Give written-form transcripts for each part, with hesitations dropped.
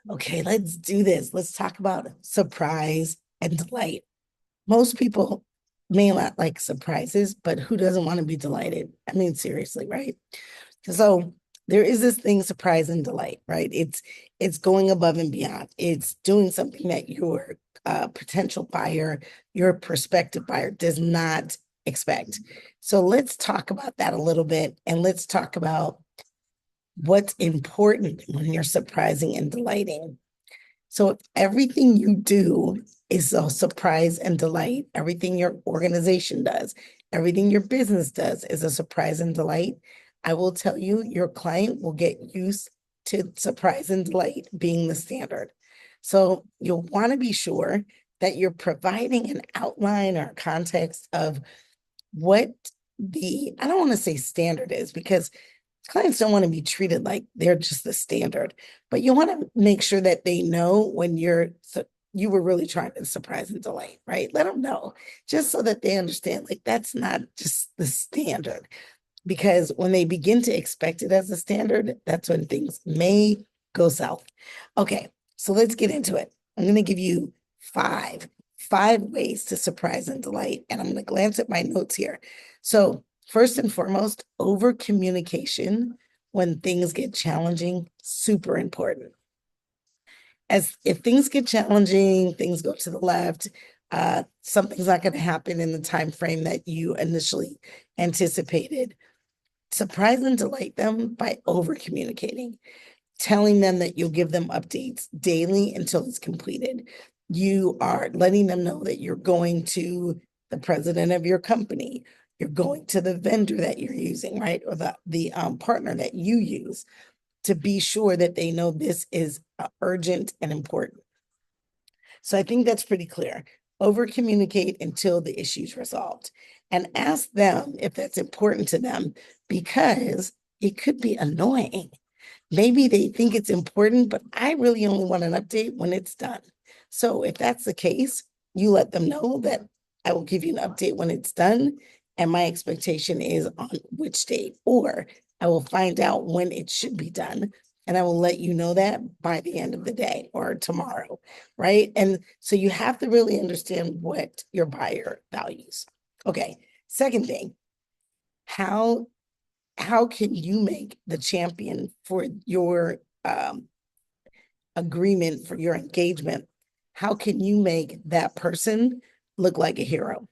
Okay, let's do this. Let's talk about surprise and delight. Most people may not like surprises, but who doesn't want to be delighted? I mean, seriously, right? So there is this thing, surprise and delight, right? It's going above and beyond. It's doing something that your potential buyer, your prospective buyer does not expect. So let's talk about that a little bit, and let's talk about what's important when you're surprising and delighting. So if everything you do is a surprise and delight, everything your organization does, everything your business does is a surprise and delight, I will tell you, your client will get used to surprise and delight being the standard. So you'll want to be sure that you're providing an outline or context of what I don't want to say standard is, because clients don't want to be treated like they're just the standard, but you want to make sure that they know when you were really trying to surprise and delight, right? Let them know, just so that they understand, like, that's not just the standard. Because when they begin to expect it as a standard, that's when things may go south. Okay, so let's get into it. I'm going to give you five ways to surprise and delight, and I'm going to glance at my notes here. So first and foremost, over communication when things get challenging, super important. As if things get challenging, things go to the left, something's not going to happen in the time frame that you initially anticipated. Surprise and delight them by over communicating, telling them that you'll give them updates daily until it's completed. You are letting them know that you're going to the president of your company, you're going to the vendor that you're using, right? Or the partner that you use, to be sure that they know this is urgent and important. So I think that's pretty clear. Over communicate until the issue's resolved, and ask them if that's important to them, because it could be annoying. Maybe they think it's important, but I really only want an update when it's done. So if that's the case, you let them know that I will give you an update when it's done. And my expectation is on which date, or I will find out when it should be done. And I will let you know that by the end of the day or tomorrow, right? And so you have to really understand what your buyer values. Okay. Second thing, how how can you make the champion for your agreement, for your engagement? How can you make that person look like a hero?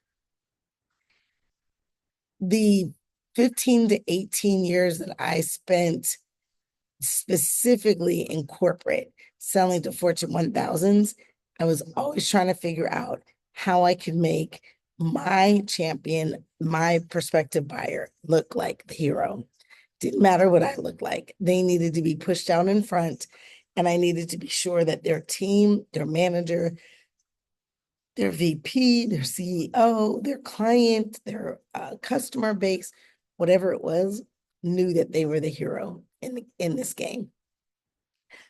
The 15 to 18 years that I spent specifically in corporate selling to Fortune 1000s, I was always trying to figure out how I could make my champion, my prospective buyer, look like the hero. Didn't matter what I looked like. They needed to be pushed out in front, and I needed to be sure that their team, their manager, their VP, their CEO, their client, their customer base, whatever it was, knew that they were the hero in this game.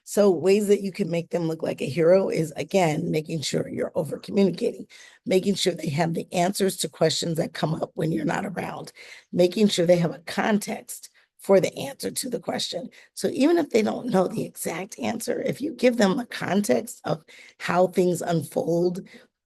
So ways that you can make them look like a hero is, again, making sure you're over communicating, making sure they have the answers to questions that come up when you're not around, making sure they have a context for the answer to the question. So even if they don't know the exact answer, if you give them the context of how things unfold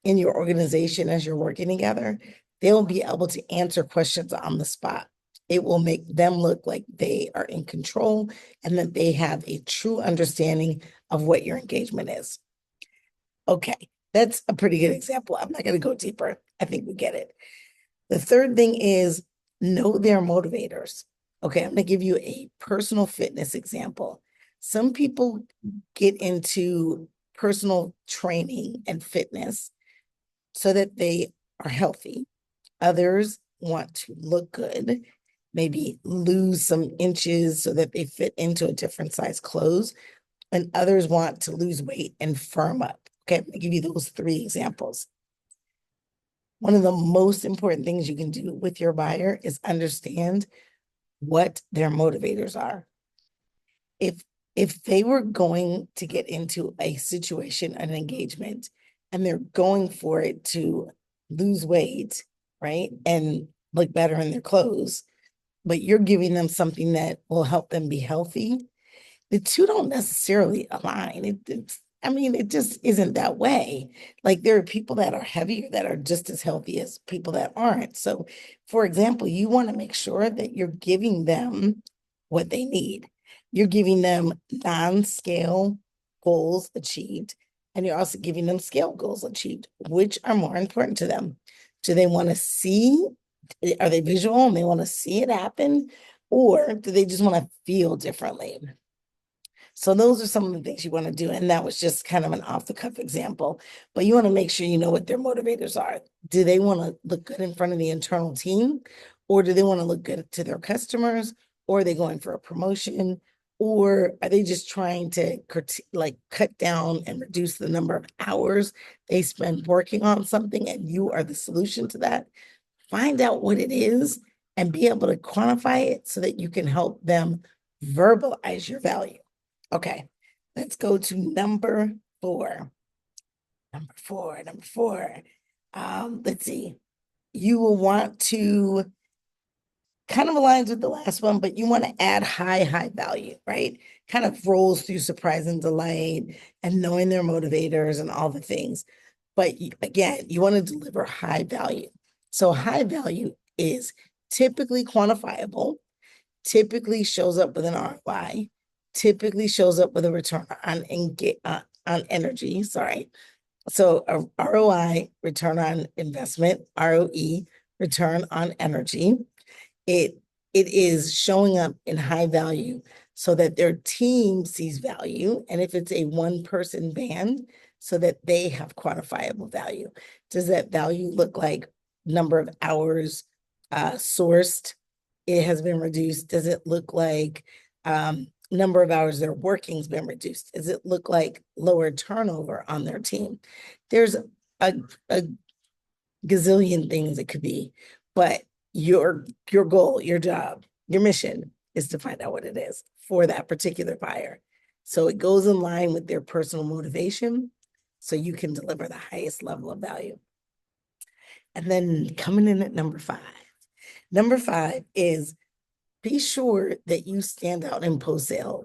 in your organization as you're working together, they'll be able to answer questions on the spot. It will make them look like they are in control and that they have a true understanding of what your engagement is. Okay, that's a pretty good example. I'm not going to go deeper. I think we get it. The third thing is know their motivators. Okay, I'm going to give you a personal fitness example. Some people get into personal training and fitness so that they are healthy. Others want to look good, maybe lose some inches so that they fit into a different size clothes, and others want to lose weight and firm up. Okay, I'm going to give you those three examples. One of the most important things you can do with your buyer is understand what their motivators are. If if they were going to get into a situation, an engagement, and they're going for it to lose weight, right, and look better in their clothes, but you're giving them something that will help them be healthy, the two don't necessarily align. I mean, it just isn't that way. Like there are people that are heavier that are just as healthy as people that aren't. So, for example, you want to make sure that you're giving them what they need. You're giving them non-scale goals achieved, and you're also giving them scale goals achieved. Which are more important to them? Do they want to see? Are they visual and they want to see it happen? Or do they just want to feel differently? So those are some of the things you want to do. And that was just kind of an off the cuff example, but you want to make sure you know what their motivators are. Do they want to look good in front of the internal team, or do they want to look good to their customers, or are they going for a promotion, or are they just trying to like cut down and reduce the number of hours they spend working on something, and you are the solution to that? Find out what it is and be able to quantify it so that you can help them verbalize your value. Okay, let's go to number four. Number four. Let's see. You will want to kind of aligns with the last one, but you want to add high value, right? Kind of rolls through surprise and delight and knowing their motivators and all the things. But again, you want to deliver high value. So high value is typically quantifiable, typically shows up with an ROI, typically shows up with a return on energy. Sorry. So a ROI, return on investment, ROE, return on energy. It it is showing up in high value so that their team sees value. And if it's a one person band, so that they have quantifiable value. Does that value look like number of hours sourced? It has been reduced. Does it look like number of hours they're working has been reduced? Does it look like lower turnover on their team? There's a gazillion things it could be, but your goal, your job, your mission is to find out what it is for that particular buyer. So it goes in line with their personal motivation so you can deliver the highest level of value. And then coming in at number five. Number five is be sure that you stand out in post sale.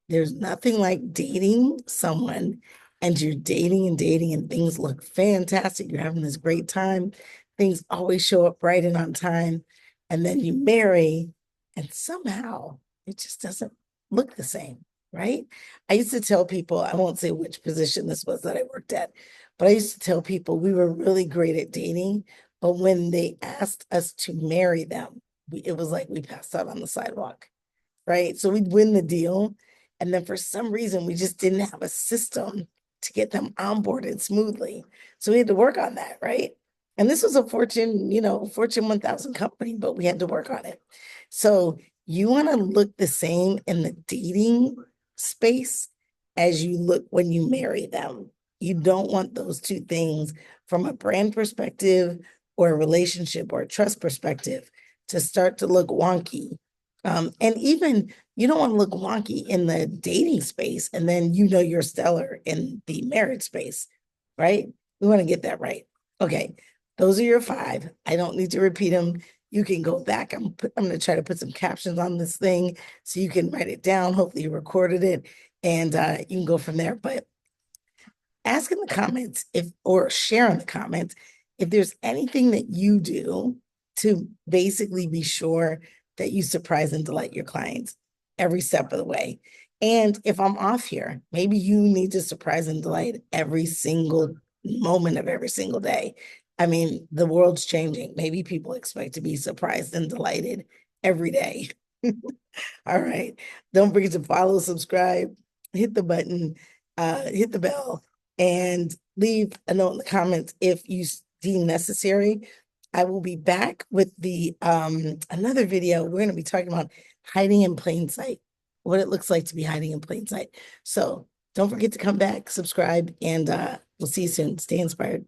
There's nothing like dating someone and you're dating and things look fantastic. You're having this great time. Things always show up right and on time. And then you marry and somehow it just doesn't look the same, right? I used to tell people, I won't say which position this was that I worked at, but I used to tell people we were really great at dating. But when they asked us to marry them, it was like we passed out on the sidewalk, right? So we'd win the deal. And then for some reason, we just didn't have a system to get them onboarded smoothly. So we had to work on that, right? And this was a Fortune 1000 company, but we had to work on it. So you want to look the same in the dating space as you look when you marry them. You don't want those two things from a brand perspective or a relationship or a trust perspective to start to look wonky. And even you don't want to look wonky in the dating space and then you're stellar in the marriage space, right? We want to get that right. Okay, those are your five. I don't need to repeat them. You can go back. I'm going to try to put some captions on this thing so you can write it down. Hopefully you recorded it and you can go from there. But ask in the comments or share in the comments if there's anything that you do to basically be sure that you surprise and delight your clients every step of the way. And if I'm off here, maybe you need to surprise and delight every single moment of every single day. I mean, the world's changing. Maybe people expect to be surprised and delighted every day. All right. Don't forget to follow, subscribe, hit the button, hit the bell, and leave a note in the comments if you deem necessary. I will be back with the another video. We're going to be talking about hiding in plain sight, what it looks like to be hiding in plain sight. So don't forget to come back, subscribe, and we'll see you soon. Stay inspired.